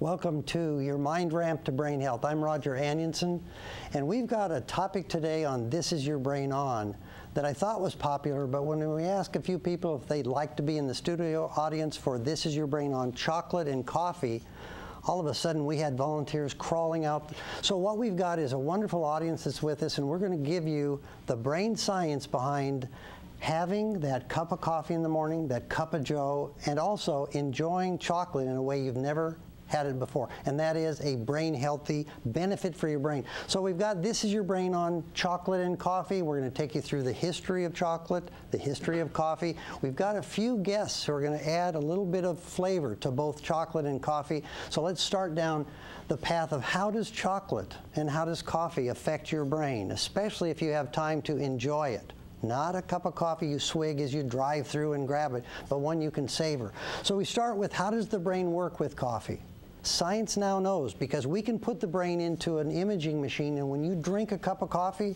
Welcome to your mindRAMP to Brain Health. I'm Roger Anionson, and we've got a topic today on This Is Your Brain On that I thought was popular, but when we asked a few people if they'd like to be in the studio audience for This Is Your Brain On chocolate and coffee, all of a sudden we had volunteers crawling out. So what we've got is a wonderful audience that's with us, and we're going to give you the brain science behind having that cup of coffee in the morning, that cup of joe, and also enjoying chocolate in a way you've never had it before, and that is a brain healthy benefit for your brain. So we've got This Is Your Brain On chocolate and coffee. We're going to take you through the history of chocolate, the history of coffee. We've got a few guests who are going to add a little bit of flavor to both chocolate and coffee. So let's start down the path of how does chocolate and how does coffee affect your brain, especially if you have time to enjoy it. Not a cup of coffee you swig as you drive through and grab it, but one you can savor. So we start with, how does the brain work with coffee? Science now knows, because we can put the brain into an imaging machine, and when you drink a cup of coffee,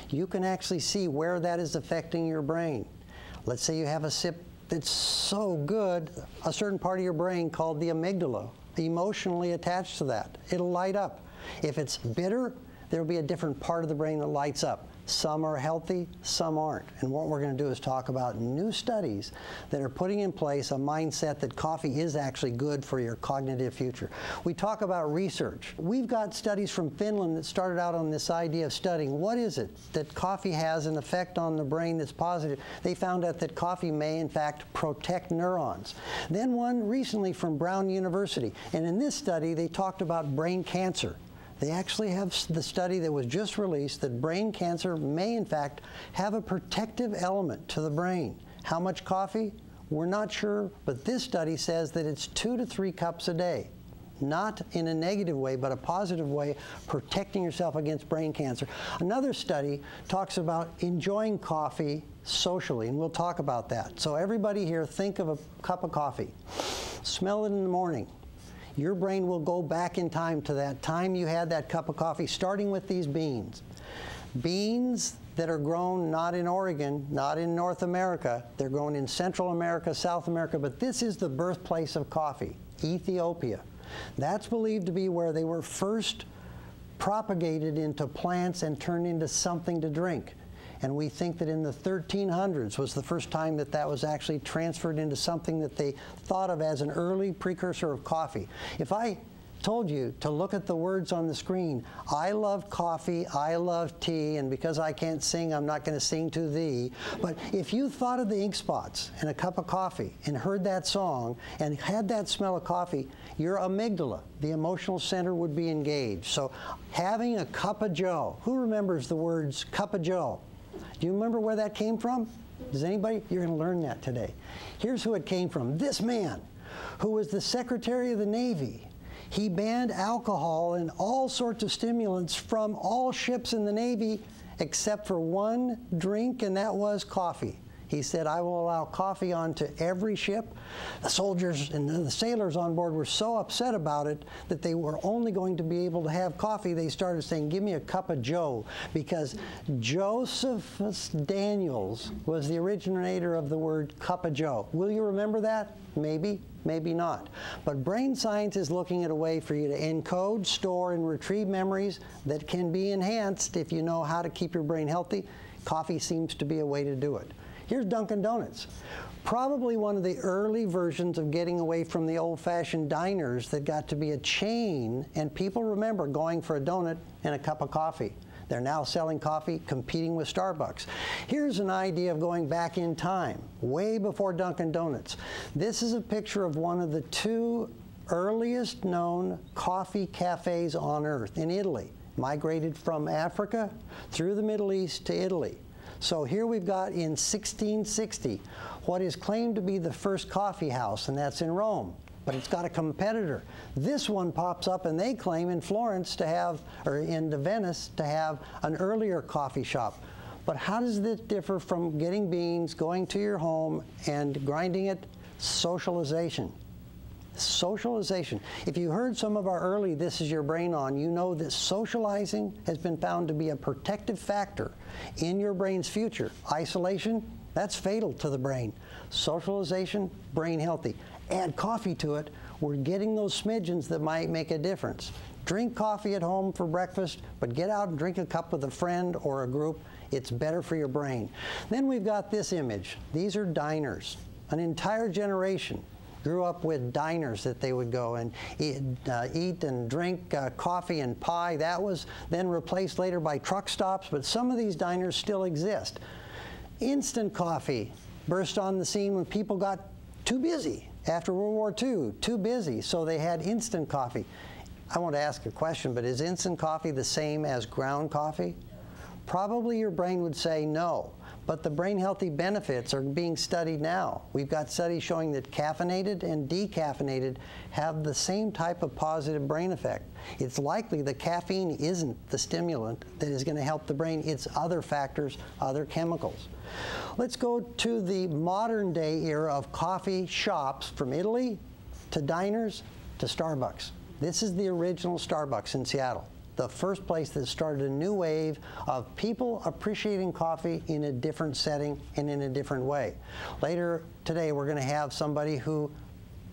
you can actually see where that is affecting your brain. Let's say you have a sip that's so good, a certain part of your brain called the amygdala, emotionally attached to that. It'll light up. If it's bitter, there'll be a different part of the brain that lights up. Some are healthy, some aren't. And what we're going to do is talk about new studies that are putting in place a mindset that coffee is actually good for your cognitive future. We talk about research. We've got studies from Finland that started out on this idea of studying what is it that coffee has an effect on the brain that's positive. They found out that coffee may in fact protect neurons. Then one recently from Brown University, and in this study they talked about brain cancer. They actually have the study that was just released that brain cancer may in fact have a protective element to the brain. How much coffee? We're not sure, but this study says that it's 2 to 3 cups a day. Not in a negative way, but a positive way, protecting yourself against brain cancer. Another study talks about enjoying coffee socially, and we'll talk about that. So everybody here, think of a cup of coffee. Smell it in the morning. Your brain will go back in time to that time you had that cup of coffee, starting with these beans. Beans that are grown not in Oregon, not in North America. They're grown in Central America, South America, but this is the birthplace of coffee, Ethiopia. That's believed to be where they were first propagated into plants and turned into something to drink. And we think that in the 1300s was the first time that that was actually transferred into something that they thought of as an early precursor of coffee. If I told you to look at the words on the screen, I love coffee, I love tea, and because I can't sing, I'm not going to sing to thee. But if you thought of the ink spots in a cup of coffee and heard that song and had that smell of coffee, your amygdala, the emotional center, would be engaged. So having a cup of joe, who remembers the words cup of joe? Do you remember where that came from? Does anybody? You're going to learn that today. Here's who it came from. This man, who was the Secretary of the Navy. He banned alcohol and all sorts of stimulants from all ships in the Navy except for one drink, and that was coffee. He said, I will allow coffee onto every ship. The soldiers and the sailors on board were so upset about it that they were only going to be able to have coffee. They started saying, give me a cup of joe, because Josephus Daniels was the originator of the word cup of joe. Will you remember that? Maybe, maybe not. But brain science is looking at a way for you to encode, store, and retrieve memories that can be enhanced if you know how to keep your brain healthy. Coffee seems to be a way to do it. Here's Dunkin' Donuts, probably one of the early versions of getting away from the old-fashioned diners that got to be a chain, and people remember going for a donut and a cup of coffee. They're now selling coffee, competing with Starbucks. Here's an idea of going back in time, way before Dunkin' Donuts. This is a picture of one of the 2 earliest known coffee cafes on Earth in Italy, migrated from Africa through the Middle East to Italy. So here we've got in 1660 what is claimed to be the first coffee house, and that's in Rome. But it's got a competitor. This one pops up, and they claim in Florence to have, or in Venice, to have an earlier coffee shop. But how does this differ from getting beans, going to your home, and grinding it? Socialization. Socialization. If you heard some of our early This Is Your Brain On, you know that socializing has been found to be a protective factor in your brain's future. Isolation, that's fatal to the brain. Socialization, brain healthy. Add coffee to it, we're getting those smidgens that might make a difference. Drink coffee at home for breakfast, but get out and drink a cup with a friend or a group. It's better for your brain. Then we've got this image. These are diners. An entire generation grew up with diners that they would go and eat and drink coffee and pie. That was then replaced later by truck stops, but some of these diners still exist. Instant coffee burst on the scene when people got too busy after World War II, too busy, so they had instant coffee. I want to ask a question, but is instant coffee the same as ground coffee? Probably your brain would say no. But the brain healthy benefits are being studied now. We've got studies showing that caffeinated and decaffeinated have the same type of positive brain effect. It's likely that caffeine isn't the stimulant that is going to help the brain. It's other factors, other chemicals. Let's go to the modern day era of coffee shops, from Italy to diners to Starbucks. This is the original Starbucks in Seattle, the first place that started a new wave of people appreciating coffee in a different setting and in a different way. Later today, we're going to have somebody who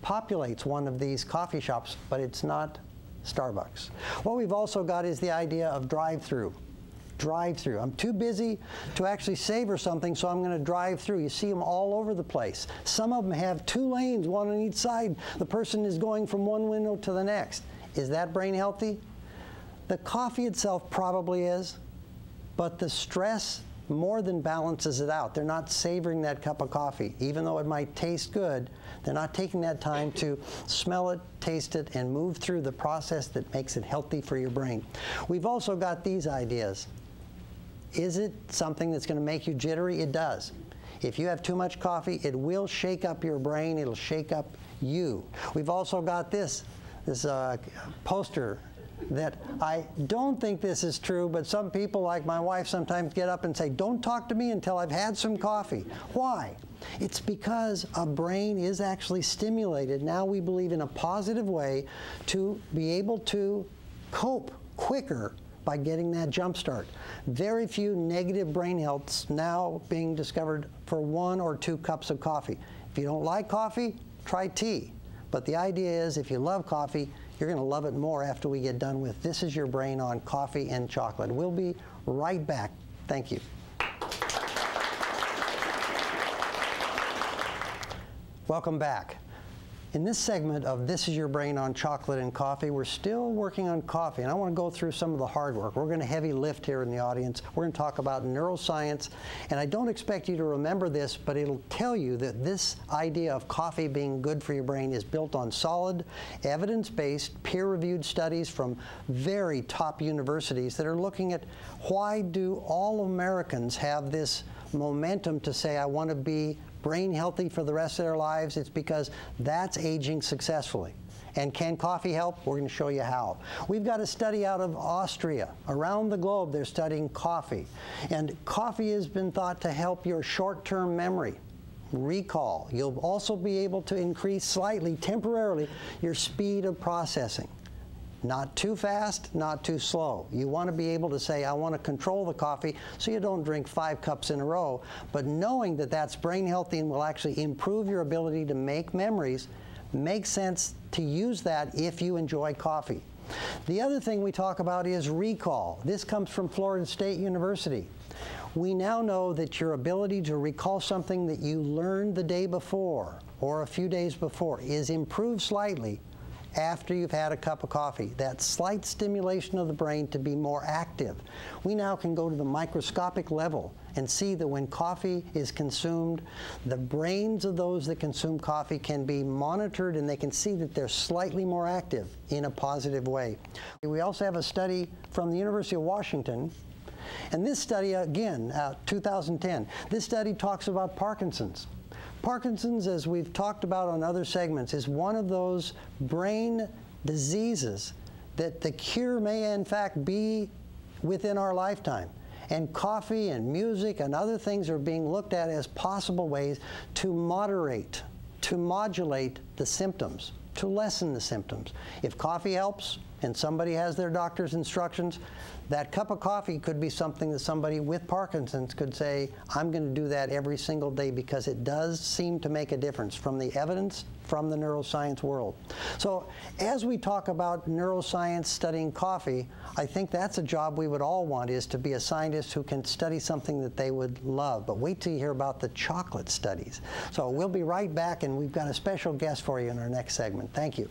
populates one of these coffee shops, but it's not Starbucks. What we've also got is the idea of drive-through. Drive-through. I'm too busy to actually savor something, so I'm going to drive through. You see them all over the place. Some of them have 2 lanes, one on each side. The person is going from one window to the next. Is that brain healthy? The coffee itself probably is, but the stress more than balances it out. They're not savoring that cup of coffee. Even though it might taste good, they're not taking that time to smell it, taste it, and move through the process that makes it healthy for your brain. We've also got these ideas. Is it something that's going to make you jittery? It does. If you have too much coffee, it will shake up your brain. It'll shake up you. We've also got this poster that I don't think this is true, but some people, like my wife, sometimes get up and say, "Don't talk to me until I've had some coffee." Why? It's because a brain is actually stimulated. Now we believe in a positive way to be able to cope quicker by getting that jump start. Very few negative brain healths now being discovered for 1 or 2 cups of coffee. If you don't like coffee, try tea. But the idea is, if you love coffee, you're going to love it more after we get done with This Is Your Brain on Coffee and Chocolate. We'll be right back. Thank you. Welcome back. In this segment of This Is Your Brain on Chocolate and Coffee, we're still working on coffee, and I want to go through some of the hard work. We're going to heavy lift here in the audience. We're going to talk about neuroscience, and I don't expect you to remember this, but it'll tell you that this idea of coffee being good for your brain is built on solid, evidence-based, peer-reviewed studies from very top universities that are looking at why do all Americans have this momentum to say, I want to be brain healthy for the rest of their lives. It's because that's aging successfully. And can coffee help? We're going to show you how. We've got a study out of Austria. Around the globe, they're studying coffee. And coffee has been thought to help your short-term memory, recall. You'll also be able to increase slightly, temporarily, your speed of processing. Not too fast, not too slow. You want to be able to say, I want to control the coffee so you don't drink 5 cups in a row, but knowing that that's brain healthy and will actually improve your ability to make memories, makes sense to use that if you enjoy coffee. The other thing we talk about is recall. This comes from Florida State University. We now know that your ability to recall something that you learned the day before or a few days before is improved slightly after you've had a cup of coffee. That slight stimulation of the brain to be more active. We now can go to the microscopic level and see that when coffee is consumed, the brains of those that consume coffee can be monitored, and they can see that they're slightly more active in a positive way. We also have a study from the University of Washington, and this study, again, 2010, this study talks about Parkinson's. Parkinson's, as we've talked about on other segments, is one of those brain diseases that the cure may in fact be within our lifetime. And coffee and music and other things are being looked at as possible ways to moderate, to modulate the symptoms, to lessen the symptoms. If coffee helps, and somebody has their doctor's instructions, that cup of coffee could be something that somebody with Parkinson's could say, I'm going to do that every single day because it does seem to make a difference from the evidence from the neuroscience world. So as we talk about neuroscience studying coffee, I think that's a job we would all want, is to be a scientist who can study something that they would love. But wait till you hear about the chocolate studies. So we'll be right back, and we've got a special guest for you in our next segment. Thank you.